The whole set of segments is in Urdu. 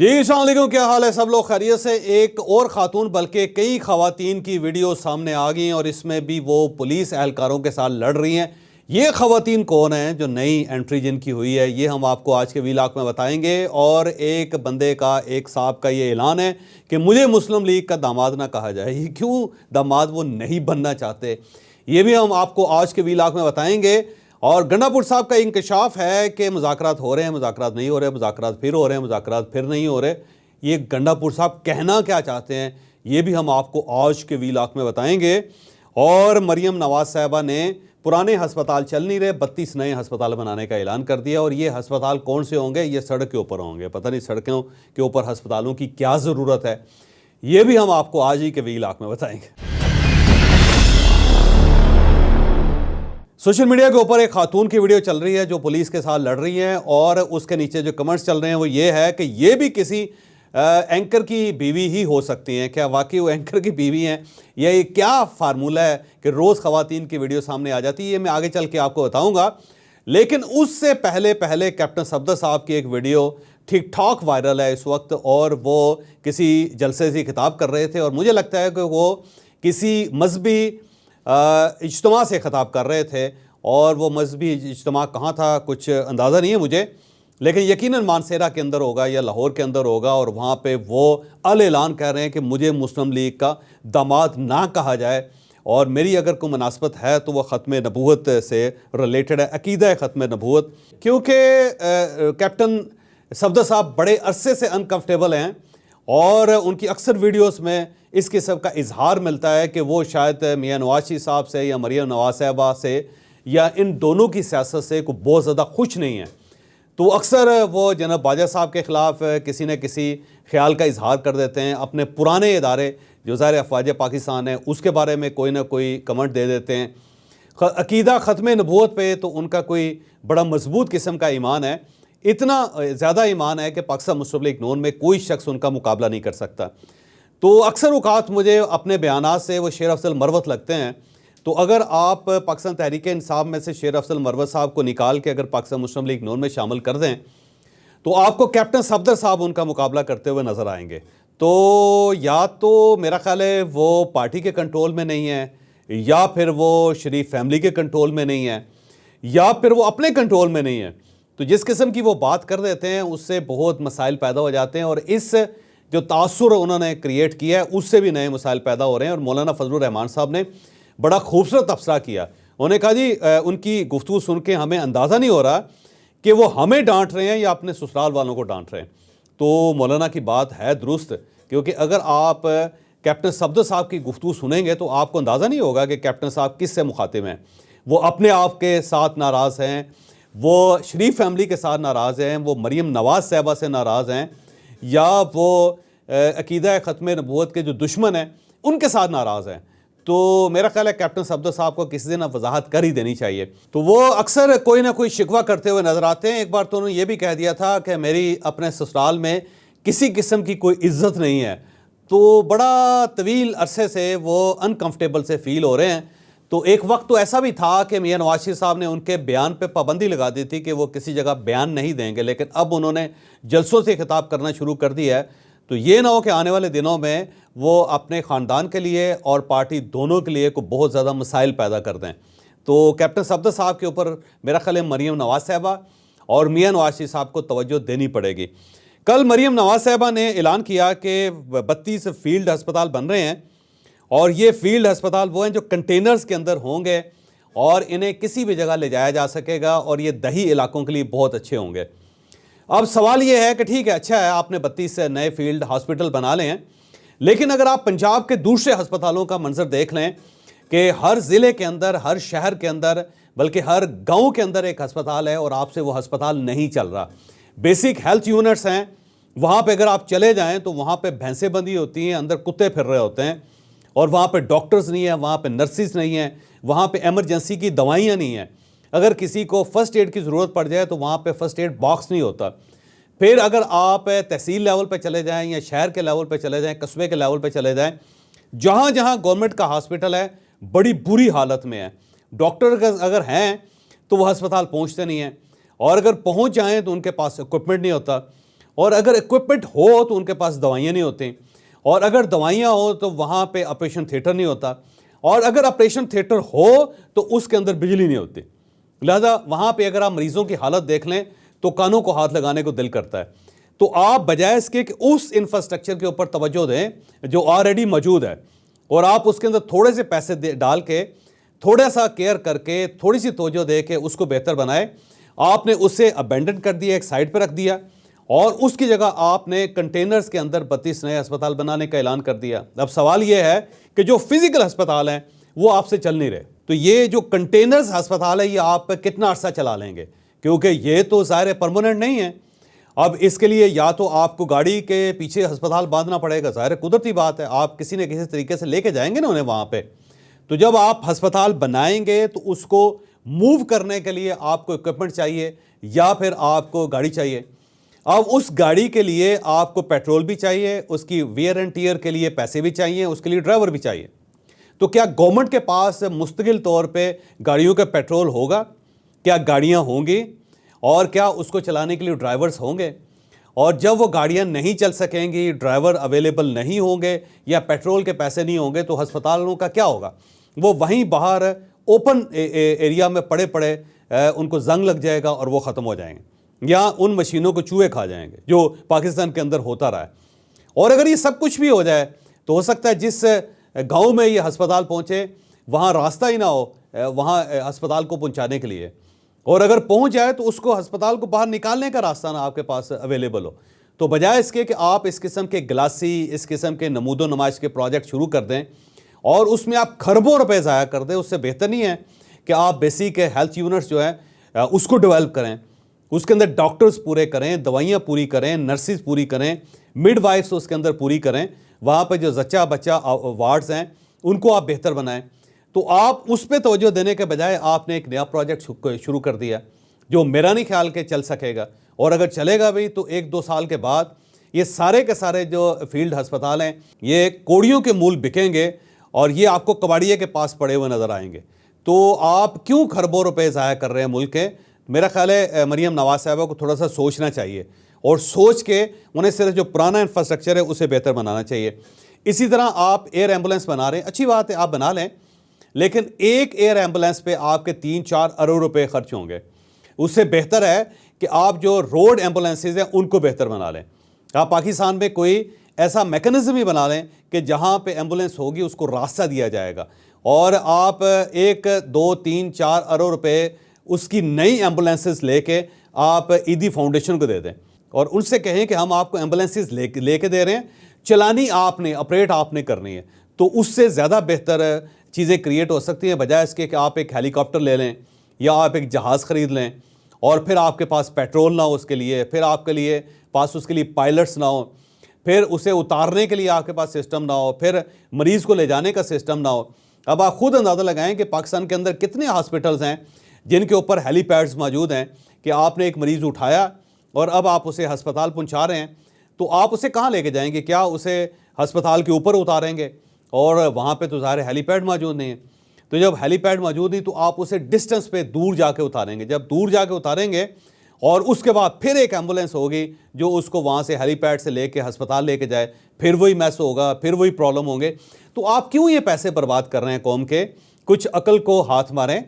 جی السلام علیکم، کیا حال ہے؟ سب لوگ خیریت سے؟ ایک اور خاتون بلکہ کئی خواتین کی ویڈیو سامنے آ گئی اور اس میں بھی وہ پولیس اہلکاروں کے ساتھ لڑ رہی ہیں۔ یہ خواتین کون ہیں جو نئی انٹری جن کی ہوئی ہے، یہ ہم آپ کو آج کے ویلاگ میں بتائیں گے۔ اور ایک بندے کا، ایک صاحب کا یہ اعلان ہے کہ مجھے مسلم لیگ کا داماد نہ کہا جائے۔ یہ کیوں داماد وہ نہیں بننا چاہتے، یہ بھی ہم آپ کو آج کے ویلاگ میں بتائیں گے۔ اور گنڈا پور صاحب کا انکشاف ہے کہ مذاکرات ہو رہے ہیں، مذاکرات نہیں ہو رہے، مذاکرات پھر ہو رہے ہیں، مذاکرات پھر نہیں ہو رہے۔ یہ گنڈا پور صاحب کہنا کیا چاہتے ہیں، یہ بھی ہم آپ کو آج کے ویلاگ میں بتائیں گے۔ اور مریم نواز صاحبہ نے پرانے ہسپتال چل نہیں رہے، 32 نئے ہسپتال بنانے کا اعلان کر دیا۔ اور یہ ہسپتال کون سے ہوں گے؟ یہ سڑک کے اوپر ہوں گے۔ پتہ نہیں سڑکوں کے اوپر ہسپتالوں کی کیا ضرورت ہے، یہ بھی ہم آپ کو آج ہی کے ویلاگ میں بتائیں گے۔ سوشل میڈیا کے اوپر ایک خاتون کی ویڈیو چل رہی ہے جو پولیس کے ساتھ لڑ رہی ہیں، اور اس کے نیچے جو کمنٹس چل رہے ہیں وہ یہ ہے کہ یہ بھی کسی اینکر کی بیوی ہی ہو سکتی ہیں۔ کیا واقعی وہ اینکر کی بیوی ہیں؟ یہ کیا فارمولہ ہے کہ روز خواتین کی ویڈیو سامنے آ جاتی ہے؟ یہ میں آگے چل کے آپ کو بتاؤں گا، لیکن اس سے پہلے کیپٹن صفدر صاحب کی ایک ویڈیو ٹھیک ٹھاک وائرل ہے اس وقت، اور وہ کسی جلسے سے خطاب کر رہے تھے، اور مجھے لگتا ہے کہ وہ کسی مذہبی اجتماع سے خطاب کر رہے تھے۔ اور وہ مذہبی اجتماع کہاں تھا کچھ اندازہ نہیں ہے مجھے، لیکن یقیناً مانسیرا کے اندر ہوگا یا لاہور کے اندر ہوگا، اور وہاں پہ وہ اعلان کہہ رہے ہیں کہ مجھے مسلم لیگ کا داماد نہ کہا جائے، اور میری اگر کوئی مناسبت ہے تو وہ ختم نبوت سے ریلیٹڈ ہے، عقیدہ ختم نبوت۔ کیونکہ کیپٹن صفدر صاحب بڑے عرصے سے انکمفرٹیبل ہیں، اور ان کی اکثر ویڈیوز میں اس قسم کا اظہار ملتا ہے کہ وہ شاید میاں نواز شریف صاحب سے یا مریم نواز صاحبہ سے یا ان دونوں کی سیاست سے کوئی بہت زیادہ خوش نہیں ہیں۔ تو اکثر وہ جناب باجوہ صاحب کے خلاف کسی نہ کسی خیال کا اظہار کر دیتے ہیں، اپنے پرانے ادارے جو ظاہر افواج پاکستان ہے اس کے بارے میں کوئی نہ کوئی کمنٹ دے دیتے ہیں۔ عقیدہ ختم نبوت پہ تو ان کا کوئی بڑا مضبوط قسم کا ایمان ہے، اتنا زیادہ ایمان ہے کہ پاکستان مسلم لیگ نون میں کوئی شخص ان کا مقابلہ نہیں کر سکتا۔ تو اکثر اوقات مجھے اپنے بیانات سے وہ شیر افضل مروت لگتے ہیں۔ تو اگر آپ پاکستان تحریک انصاف میں سے شیر افضل مروت صاحب کو نکال کے اگر پاکستان مسلم لیگ نون میں شامل کر دیں تو آپ کو کیپٹن صفدر صاحب ان کا مقابلہ کرتے ہوئے نظر آئیں گے۔ تو یا تو میرا خیال ہے وہ پارٹی کے کنٹرول میں نہیں ہے، یا پھر وہ شریف فیملی کے کنٹرول میں نہیں ہے، یا پھر وہ اپنے کنٹرول میں نہیں ہے۔ تو جس قسم کی وہ بات کر دیتے ہیں اس سے بہت مسائل پیدا ہو جاتے ہیں، اور اس جو تاثر انہوں نے کریٹ کیا ہے اس سے بھی نئے مسائل پیدا ہو رہے ہیں۔ اور مولانا فضل الرحمان صاحب نے بڑا خوبصورت تبصرہ کیا، انہوں نے کہا جی ان کی گفتگو سن کے ہمیں اندازہ نہیں ہو رہا کہ وہ ہمیں ڈانٹ رہے ہیں یا اپنے سسرال والوں کو ڈانٹ رہے ہیں۔ تو مولانا کی بات ہے درست، کیونکہ اگر آپ کیپٹن صفدر صاحب کی گفتگو سنیں گے تو آپ کو اندازہ نہیں ہوگا کہ کیپٹن صاحب کس سے مخاطب ہیں۔ وہ اپنے آپ کے ساتھ ناراض ہیں، وہ شریف فیملی کے ساتھ ناراض ہیں، وہ مریم نواز صاحبہ سے ناراض ہیں، یا وہ عقیدہ ختم نبوت کے جو دشمن ہیں ان کے ساتھ ناراض ہیں۔ تو میرا خیال ہے کیپٹن صفدر صاحب کو کسی دن وضاحت کر ہی دینی چاہیے۔ تو وہ اکثر کوئی نہ کوئی شکوہ کرتے ہوئے نظر آتے ہیں۔ ایک بار تو انہوں نے یہ بھی کہہ دیا تھا کہ میری اپنے سسرال میں کسی قسم کی کوئی عزت نہیں ہے۔ تو بڑا طویل عرصے سے وہ انکمفرٹیبل سے فیل ہو رہے ہیں۔ تو ایک وقت تو ایسا بھی تھا کہ میاں نواز شریف صاحب نے ان کے بیان پہ پابندی لگا دی تھی کہ وہ کسی جگہ بیان نہیں دیں گے، لیکن اب انہوں نے جلسوں سے خطاب کرنا شروع کر دیا ہے۔ تو یہ نہ ہو کہ آنے والے دنوں میں وہ اپنے خاندان کے لیے اور پارٹی دونوں کے لیے کو بہت زیادہ مسائل پیدا کر دیں۔ تو کیپٹن صفدر صاحب کے اوپر میرا خیال ہے مریم نواز صاحبہ اور میاں نواز شریف صاحب کو توجہ دینی پڑے گی۔ کل مریم نواز صاحبہ نے اعلان کیا کہ 32 فیلڈ ہسپتال بن رہے ہیں، اور یہ فیلڈ ہسپتال وہ ہیں جو کنٹینرز کے اندر ہوں گے، اور انہیں کسی بھی جگہ لے جایا جا سکے گا، اور یہ دیہی علاقوں کے لیے بہت اچھے ہوں گے۔ اب سوال یہ ہے کہ ٹھیک ہے، اچھا ہے آپ نے 32 نئے فیلڈ ہاسپٹل بنا لے ہیں، لیکن اگر آپ پنجاب کے دوسرے ہسپتالوں کا منظر دیکھ لیں کہ ہر ضلع کے اندر، ہر شہر کے اندر، بلکہ ہر گاؤں کے اندر ایک ہسپتال ہے، اور آپ سے وہ ہسپتال نہیں چل رہا۔ بیسک ہیلتھ یونٹس ہیں، وہاں پہ اگر آپ چلے جائیں تو وہاں پہ بھینسیں بندھی ہوتی ہیں، اندر کتے پھر رہے ہوتے ہیں، اور وہاں پہ ڈاکٹرز نہیں ہیں، وہاں پہ نرسز نہیں ہیں، وہاں پہ ایمرجنسی کی دوائیاں نہیں ہیں۔ اگر کسی کو فرسٹ ایڈ کی ضرورت پڑ جائے تو وہاں پہ فرسٹ ایڈ باکس نہیں ہوتا۔ پھر اگر آپ تحصیل لیول پہ چلے جائیں یا شہر کے لیول پہ چلے جائیں، قصبے کے لیول پہ چلے جائیں، جہاں جہاں گورنمنٹ کا ہاسپٹل ہے بڑی بری حالت میں ہے۔ ڈاکٹر اگر ہیں تو وہ ہسپتال پہنچتے نہیں ہیں، اور اگر پہنچ جائیں تو ان کے پاس اکوپمنٹ نہیں ہوتا، اور اگر اکوپمنٹ ہو تو ان کے پاس دوائیاں نہیں ہوتی، اور اگر دوائیاں ہو تو وہاں پہ آپریشن تھیٹر نہیں ہوتا، اور اگر آپریشن تھیٹر ہو تو اس کے اندر بجلی نہیں ہوتی۔ لہذا وہاں پہ اگر آپ مریضوں کی حالت دیکھ لیں تو کانوں کو ہاتھ لگانے کو دل کرتا ہے۔ تو آپ بجائے اس کے کہ اس انفراسٹرکچر کے اوپر توجہ دیں جو آلریڈی موجود ہے، اور آپ اس کے اندر تھوڑے سے پیسے ڈال کے، تھوڑا سا کیئر کر کے، تھوڑی سی توجہ دے کے اس کو بہتر بنائے، آپ نے اسے ابینڈن کر دیا، ایک سائڈ پہ رکھ دیا، اور اس کی جگہ آپ نے کنٹینرز کے اندر 32 نئے ہسپتال بنانے کا اعلان کر دیا۔ اب سوال یہ ہے کہ جو فزیکل ہسپتال ہیں وہ آپ سے چل نہیں رہے، تو یہ جو کنٹینرز ہسپتال ہے یہ آپ کتنا عرصہ چلا لیں گے؟ کیونکہ یہ تو ظاہر پرماننٹ نہیں ہے۔ اب اس کے لیے یا تو آپ کو گاڑی کے پیچھے ہسپتال باندھنا پڑے گا، ظاہر قدرتی بات ہے، آپ کسی نہ کسی طریقے سے لے کے جائیں گے نا انہیں وہاں پہ۔ تو جب آپ ہسپتال بنائیں گے تو اس کو موو کرنے کے لیے آپ کو اکوپمنٹ چاہیے یا پھر آپ کو گاڑی چاہیے۔ اب اس گاڑی کے لیے آپ کو پیٹرول بھی چاہیے، اس کی ویئر اینڈ ٹیئر کے لیے پیسے بھی چاہیے، اس کے لیے ڈرائیور بھی چاہیے۔ تو کیا گورنمنٹ کے پاس مستقل طور پہ گاڑیوں کا پیٹرول ہوگا؟ کیا گاڑیاں ہوں گی؟ اور کیا اس کو چلانے کے لیے ڈرائیورز ہوں گے؟ اور جب وہ گاڑیاں نہیں چل سکیں گی، ڈرائیور اویلیبل نہیں ہوں گے یا پیٹرول کے پیسے نہیں ہوں گے، تو ہسپتالوں کا کیا ہوگا؟ وہ وہیں باہر اوپن ایریا میں پڑے پڑے ان کو زنگ لگ جائے گا اور وہ ختم ہو جائیں گے، یا ان مشینوں کو چوہے کھا جائیں گے جو پاکستان کے اندر ہوتا رہا ہے۔ اور اگر یہ سب کچھ بھی ہو جائے تو ہو سکتا ہے جس گاؤں میں یہ ہسپتال پہنچے وہاں راستہ ہی نہ ہو وہاں ہسپتال کو پہنچانے کے لیے، اور اگر پہنچ جائے تو اس کو ہسپتال کو باہر نکالنے کا راستہ نہ آپ کے پاس اویلیبل ہو۔ تو بجائے اس کے کہ آپ اس قسم کے گلاسی، اس قسم کے نمود و نمائش کے پروجیکٹ شروع کر دیں اور اس میں آپ کھربوں روپے ضائع کر دیں، اس سے بہتر نہیں ہے کہ آپ بیسک ہیلتھ یونٹس جو ہیں اس کو ڈیولپ کریں، اس کے اندر ڈاکٹرز پورے کریں، دوائیاں پوری کریں، نرسز پوری کریں، مڈ وائفس اس کے اندر پوری کریں، وہاں پہ جو زچہ بچہ وارڈز ہیں ان کو آپ بہتر بنائیں۔ تو آپ اس پہ توجہ دینے کے بجائے آپ نے ایک نیا پروجیکٹ شروع کر دیا جو میرا نہیں خیال کہ چل سکے گا، اور اگر چلے گا بھی تو 1-2 سال کے بعد یہ سارے کے سارے جو فیلڈ ہسپتال ہیں یہ کوڑیوں کے مول بکیں گے اور یہ آپ کو کباڑیے کے پاس پڑے ہوئے نظر آئیں گے۔ تو آپ کیوں کھربوں روپے ضائع کر رہے ہیں ملک کے؟ میرا خیال ہے مریم نواز صاحبہ کو تھوڑا سا سوچنا چاہیے، اور سوچ کے انہیں صرف جو پرانا انفراسٹرکچر ہے اسے بہتر بنانا چاہیے۔ اسی طرح آپ ایئر ایمبولینس بنا رہے ہیں، اچھی بات ہے آپ بنا لیں، لیکن ایک ایئر ایمبولینس پہ آپ کے 3-4 ارب روپے خرچ ہوں گے۔ اس سے بہتر ہے کہ آپ جو روڈ ایمبولینسز ہیں ان کو بہتر بنا لیں۔ آپ پاکستان میں کوئی ایسا میکنزم ہی بنا لیں کہ جہاں پہ ایمبولینس ہوگی اس کو راستہ دیا جائے گا، اور آپ 1-2-3-4 ارب روپے اس کی نئی ایمبولینسز لے کے آپ عیدی فاؤنڈیشن کو دے دیں اور ان سے کہیں کہ ہم آپ کو ایمبولینسز لے کے دے رہے ہیں، چلانی آپ نے، آپریٹ آپ نے کرنی ہے۔ تو اس سے زیادہ بہتر چیزیں کریٹ ہو سکتی ہیں بجائے اس کے کہ آپ ایک ہیلی کاپٹر لے لیں یا آپ ایک جہاز خرید لیں اور پھر آپ کے پاس پیٹرول نہ ہو اس کے لیے، پھر آپ کے لیے پاس اس کے لیے پائلٹس نہ ہو، پھر اسے اتارنے کے لیے آپ کے پاس سسٹم نہ ہو، پھر مریض کو لے جانے کا سسٹم نہ ہو۔ اب آپ خود اندازہ لگائیں کہ پاکستان کے اندر کتنے ہاسپٹلز ہیں جن کے اوپر ہیلی پیڈز موجود ہیں کہ آپ نے ایک مریض اٹھایا اور اب آپ اسے ہسپتال پہنچا رہے ہیں، تو آپ اسے کہاں لے کے جائیں گے؟ کیا اسے ہسپتال کے اوپر اتاریں گے؟ اور وہاں پہ تو ظاہر ہیلی پیڈ موجود نہیں ہے۔ تو جب ہیلی پیڈ موجود نہیں تو آپ اسے ڈسٹنس پہ دور جا کے اتاریں گے۔ جب دور جا کے اتاریں گے اور اس کے بعد پھر ایک ایمبولینس ہوگی جو اس کو وہاں سے ہیلی پیڈ سے لے کے ہسپتال لے کے جائے، پھر وہی میس ہوگا، پھر وہی پرابلم ہوں گے۔ تو آپ کیوں یہ پیسے برباد کر رہے ہیں قوم کے؟ کچھ عقل کو ہاتھ ماریں،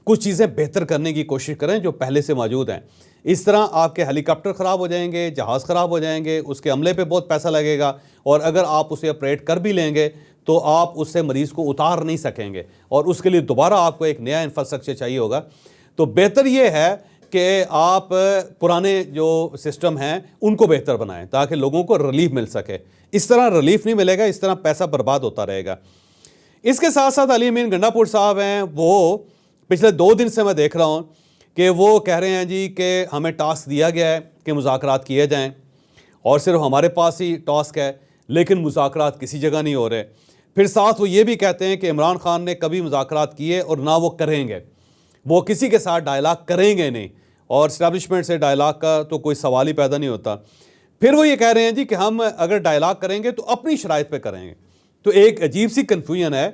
کچھ چیزیں بہتر کرنے کی کوشش کریں جو پہلے سے موجود ہیں۔ اس طرح آپ کے ہیلی کاپٹر خراب ہو جائیں گے، جہاز خراب ہو جائیں گے، اس کے عملے پہ بہت پیسہ لگے گا، اور اگر آپ اسے آپریٹ کر بھی لیں گے تو آپ اس سے مریض کو اتار نہیں سکیں گے، اور اس کے لیے دوبارہ آپ کو ایک نیا انفراسٹرکچر چاہیے ہوگا۔ تو بہتر یہ ہے کہ آپ پرانے جو سسٹم ہیں ان کو بہتر بنائیں تاکہ لوگوں کو ریلیف مل سکے۔ اس طرح ریلیف نہیں ملے گا، اس طرح پیسہ برباد ہوتا رہے گا۔ اس کے ساتھ ساتھ علی امین گنڈا پور صاحب ہیں، وہ پچھلے 2 دن سے میں دیکھ رہا ہوں کہ وہ کہہ رہے ہیں جی کہ ہمیں ٹاسک دیا گیا ہے کہ مذاکرات کیے جائیں، اور صرف ہمارے پاس ہی ٹاسک ہے، لیکن مذاکرات کسی جگہ نہیں ہو رہے۔ پھر ساتھ وہ یہ بھی کہتے ہیں کہ عمران خان نے کبھی مذاکرات کیے اور نہ وہ کریں گے، وہ کسی کے ساتھ ڈائلاگ کریں گے نہیں، اور اسٹیبلشمنٹ سے ڈائلاگ کا تو کوئی سوال ہی پیدا نہیں ہوتا۔ پھر وہ یہ کہہ رہے ہیں جی کہ ہم اگر ڈائلاگ کریں گے تو اپنی شرائط پہ کریں گے۔ تو ایک عجیب سی کنفیوژن ہے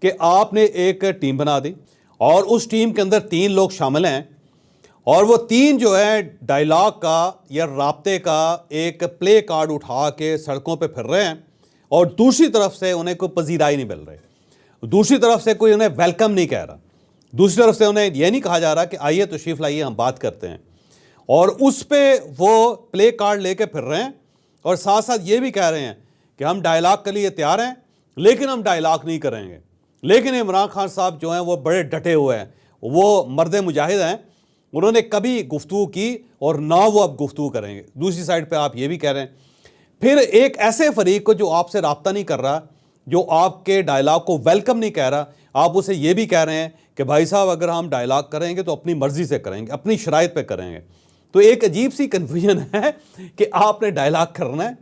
کہ آپ نے ایک ٹیم بنا دی اور اس ٹیم کے اندر 3 لوگ شامل ہیں، اور وہ تین جو ہے ڈائلاگ کا یا رابطے کا ایک پلے کارڈ اٹھا کے سڑکوں پہ پھر رہے ہیں، اور دوسری طرف سے انہیں کوئی پذیرائی نہیں مل رہی، دوسری طرف سے کوئی انہیں ویلکم نہیں کہہ رہا، دوسری طرف سے انہیں یہ نہیں کہا جا رہا کہ آئیے تشریف لائیے ہم بات کرتے ہیں، اور اس پہ وہ پلے کارڈ لے کے پھر رہے ہیں، اور ساتھ ساتھ یہ بھی کہہ رہے ہیں کہ ہم ڈائلاگ کے لیے تیار ہیں لیکن ہم ڈائلاگ نہیں کریں گے۔ لیکن عمران خان صاحب جو ہیں وہ بڑے ڈٹے ہوئے ہیں، وہ مرد مجاہد ہیں، انہوں نے کبھی گفتگو کی اور نہ وہ اب گفتگو کریں گے۔ دوسری سائڈ پہ آپ یہ بھی کہہ رہے ہیں، پھر ایک ایسے فریق کو جو آپ سے رابطہ نہیں کر رہا، جو آپ کے ڈائلاگ کو ویلکم نہیں کہہ رہا، آپ اسے یہ بھی کہہ رہے ہیں کہ بھائی صاحب اگر ہم ڈائلاگ کریں گے تو اپنی مرضی سے کریں گے، اپنی شرائط پہ کریں گے۔ تو ایک عجیب سی کنفیوژن ہے کہ آپ نے ڈائلاگ کرنا ہے،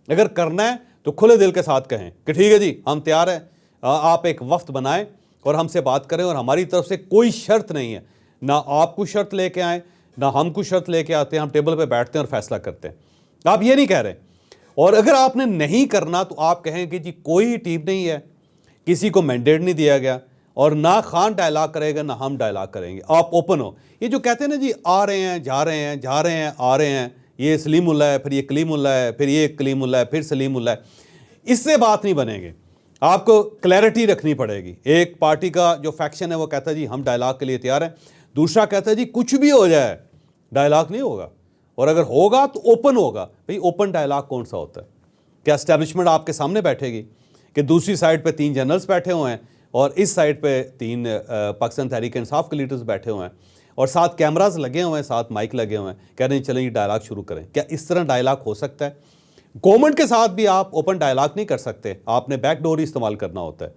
اگر کرنا ہے تو کھلے دل کے ساتھ کہیں کہ ٹھیک ہے جی ہم تیار ہیں، آپ ایک وفد بنائیں اور ہم سے بات کریں، اور ہماری طرف سے کوئی شرط نہیں ہے، نہ آپ کو شرط لے کے آئیں نہ ہم کو شرط لے کے آتے ہیں، ہم ٹیبل پہ بیٹھتے ہیں اور فیصلہ کرتے ہیں۔ آپ یہ نہیں کہہ رہے، اور اگر آپ نے نہیں کرنا تو آپ کہیں کہ جی کوئی ٹیم نہیں ہے، کسی کو مینڈیٹ نہیں دیا گیا، اور نہ خان ڈائلاگ کرے گا نہ ہم ڈائلاگ کریں گے، آپ اوپن ہو۔ یہ جو کہتے ہیں نا جی آ رہے ہیں جا رہے ہیں جا رہے ہیں آ رہے ہیں، یہ سلیم اللہ ہے پھر یہ کلیم اللہ ہے پھر یہ کلیم اللہ ہے پھر سلیم اللہ ہے، اس سے بات نہیں بنے گی۔ آپ کو کلیئرٹی رکھنی پڑے گی۔ ایک پارٹی کا جو فیکشن ہے وہ کہتا ہے جی ہم ڈائلاگ کے لیے تیار ہیں، دوسرا کہتا ہے جی کچھ بھی ہو جائے ڈائلاگ نہیں ہوگا، اور اگر ہوگا تو اوپن ہوگا۔ بھئی اوپن ڈائلاگ کون سا ہوتا ہے؟ کیا اسٹیبلشمنٹ آپ کے سامنے بیٹھے گی کہ دوسری سائڈ پہ 3 جنرلز بیٹھے ہوئے ہیں اور اس سائڈ پہ 3 پاکستان تحریک انصاف کے لیڈرز بیٹھے ہوئے ہیں، اور ساتھ کیمراز لگے ہوئے ہیں، ساتھ مائک لگے ہوئے ہیں، کہہ رہے ہیں چلیں یہ ڈائلاگ شروع کریں؟ کیا اس طرح ڈائلاگ ہو سکتا ہے؟ گورنمنٹ کے ساتھ بھی آپ اوپن ڈائلاگ نہیں کر سکتے، آپ نے بیک ڈور ہی استعمال کرنا ہوتا ہے۔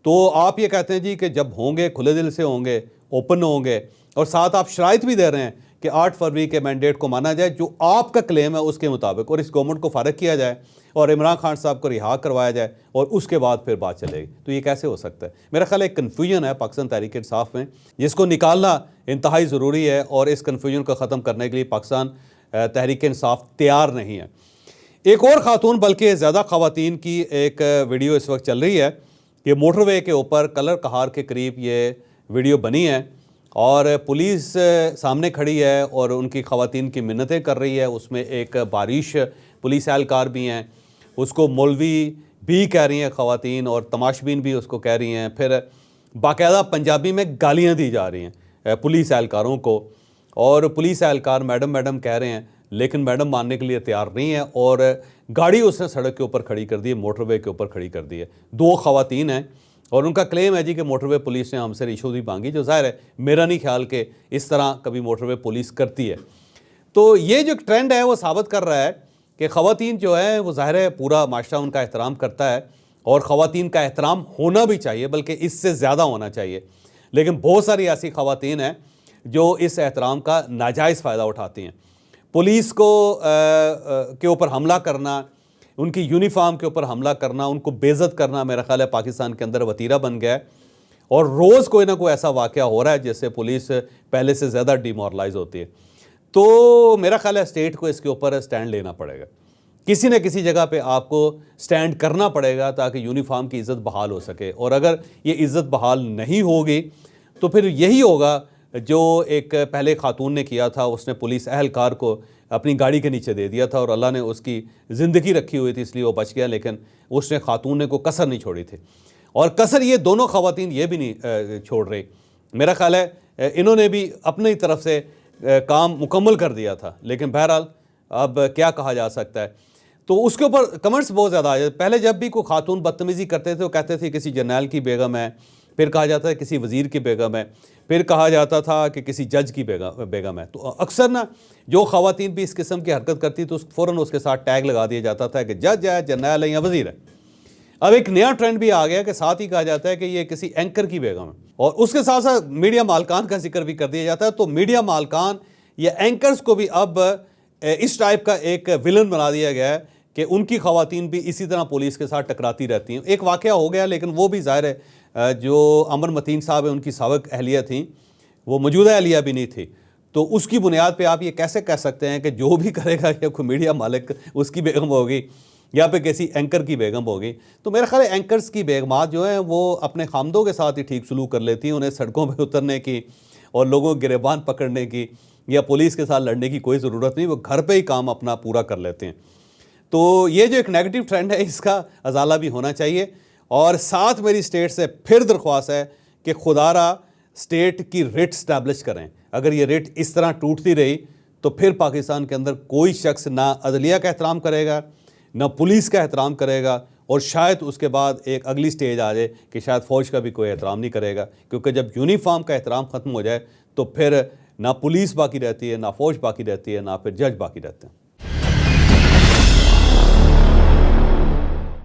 تو آپ یہ کہتے ہیں جی کہ جب ہوں گے کھلے دل سے ہوں گے، اوپن ہوں گے، اور ساتھ آپ شرائط بھی دے رہے ہیں کہ 8 فروری کے مینڈیٹ کو مانا جائے جو آپ کا کلیم ہے اس کے مطابق، اور اس گورنمنٹ کو فارغ کیا جائے اور عمران خان صاحب کو رہا کروایا جائے، اور اس کے بعد پھر بات چلے گی۔ تو یہ کیسے ہو سکتا ہے؟ میرا خیال ایک کنفیوژن ہے پاکستان تحریک انصاف میں، جس کو نکالنا انتہائی ضروری ہے، اور اس کنفیوژن کو ختم کرنے کے لیے پاکستان تحریک انصاف تیار نہیں ہے۔ ایک اور خاتون، بلکہ زیادہ خواتین کی ایک ویڈیو اس وقت چل رہی ہے کہ موٹر وے کے اوپر کلر کہار کے قریب یہ ویڈیو بنی ہے، اور پولیس سامنے کھڑی ہے اور ان کی خواتین کی منتیں کر رہی ہے۔ اس میں ایک بارش پولیس اہلکار بھی ہیں، اس کو مولوی بھی کہہ رہی ہیں خواتین، اور تماشبین بھی اس کو کہہ رہی ہیں، پھر باقاعدہ پنجابی میں گالیاں دی جا رہی ہیں پولیس اہلکاروں کو، اور پولیس اہلکار میڈم میڈم کہہ رہے ہیں، لیکن میڈم ماننے کے لیے تیار نہیں ہے، اور گاڑی اس نے سڑک کے اوپر کھڑی کر دی ہے، موٹر وے کے اوپر کھڑی کر دی ہے۔ 2 خواتین ہیں، اور ان کا کلیم ہے جی کہ موٹر وے پولیس نے ہم سے رشوت بھی مانگی، جو ظاہر ہے میرا نہیں خیال کہ اس طرح کبھی موٹر وے پولیس کرتی ہے۔ تو یہ جو ٹرینڈ ہے وہ ثابت کر رہا ہے کہ خواتین جو ہے وہ ظاہر ہے پورا معاشرہ ان کا احترام کرتا ہے، اور خواتین کا احترام ہونا بھی چاہیے، بلکہ اس سے زیادہ ہونا چاہیے، لیکن بہت ساری ایسی خواتین ہیں جو اس احترام کا ناجائز فائدہ اٹھاتی ہیں۔ پولیس کو کے اوپر حملہ کرنا، ان کی یونیفارم کے اوپر حملہ کرنا، ان کو بے عزت کرنا، میرا خیال ہے پاکستان کے اندر وتیرہ بن گیا ہے، اور روز کوئی نہ کوئی ایسا واقعہ ہو رہا ہے جس سے پولیس پہلے سے زیادہ ڈیمورلائز ہوتی ہے۔ تو میرا خیال ہے اسٹیٹ کو اس کے اوپر سٹینڈ لینا پڑے گا، کسی نہ کسی جگہ پہ آپ کو سٹینڈ کرنا پڑے گا تاکہ یونیفارم کی عزت بحال ہو سکے، اور اگر یہ عزت بحال نہیں ہوگی تو پھر یہی ہوگا جو ایک پہلے خاتون نے کیا تھا، اس نے پولیس اہلکار کو اپنی گاڑی کے نیچے دے دیا تھا، اور اللہ نے اس کی زندگی رکھی ہوئی تھی اس لیے وہ بچ گیا، لیکن اس نے خاتون نے کو کسر نہیں چھوڑی تھی، اور کسر یہ دونوں خواتین یہ بھی نہیں چھوڑ رہی۔ میرا خیال ہے انہوں نے بھی اپنی طرف سے کام مکمل کر دیا تھا، لیکن بہرحال اب کیا کہا جا سکتا ہے۔ تو اس کے اوپر کمنٹس بہت زیادہ آ جاتے۔ پہلے جب بھی کوئی خاتون بدتمیزی کرتے تھے وہ کہتے تھے کسی جرنیل کی بیگم ہے، پھر کہا جاتا ہے کسی وزیر کی بیگم ہے، پھر کہا جاتا تھا کہ کسی جج کی بیگم ہے۔ تو اکثر نا جو خواتین بھی اس قسم کی حرکت کرتی تو فوراً اس کے ساتھ ٹیگ لگا دیا جاتا تھا کہ جج ہے، جرنیل ہے یا وزیر ہے۔ اب ایک نیا ٹرینڈ بھی آ گیا کہ ساتھ ہی کہا جاتا ہے کہ یہ کسی اینکر کی بیگم ہے، اور اس کے ساتھ ساتھ میڈیا مالکان کا ذکر بھی کر دیا جاتا ہے۔ تو میڈیا مالکان یا اینکرز کو بھی اب اس ٹائپ کا ایک ولن بنا دیا گیا ہے کہ ان کی خواتین بھی اسی طرح پولیس کے ساتھ ٹکراتی رہتی ہیں۔ ایک واقعہ ہو گیا، لیکن وہ بھی ظاہر ہے جو امر متین صاحب ہیں ان کی سابق اہلیہ تھیں، وہ موجودہ اہلیہ بھی نہیں تھی، تو اس کی بنیاد پہ آپ یہ کیسے کہہ سکتے ہیں کہ جو بھی کرے گا یا کوئی میڈیا مالک اس کی بیگم ہوگی یا پہ کسی اینکر کی بیگم ہوگی؟ تو میرا خیال ہے اینکرز کی بیگمات جو ہیں وہ اپنے خامدوں کے ساتھ ہی ٹھیک سلوک کر لیتی ہیں، انہیں سڑکوں پہ اترنے کی اور لوگوں کو گریبان پکڑنے کی یا پولیس کے ساتھ لڑنے کی کوئی ضرورت نہیں, وہ گھر پہ ہی کام اپنا پورا کر لیتے ہیں. تو یہ جو ایک نیگیٹو ٹرینڈ ہے اس کا ازالہ بھی ہونا چاہیے. اور ساتھ میری اسٹیٹ سے پھر درخواست ہے کہ خدا را اسٹیٹ کی ریٹ اسٹیبلش کریں. اگر یہ ریٹ اس طرح ٹوٹتی رہی تو پھر پاکستان کے اندر کوئی شخص نہ عدلیہ کا احترام کرے گا, نہ پولیس کا احترام کرے گا, اور شاید اس کے بعد ایک اگلی سٹیج آ جائے کہ شاید فوج کا بھی کوئی احترام نہیں کرے گا. کیونکہ جب یونیفارم کا احترام ختم ہو جائے تو پھر نہ پولیس باقی رہتی ہے, نہ فوج باقی رہتی ہے, نہ پھر جج باقی رہتے ہیں.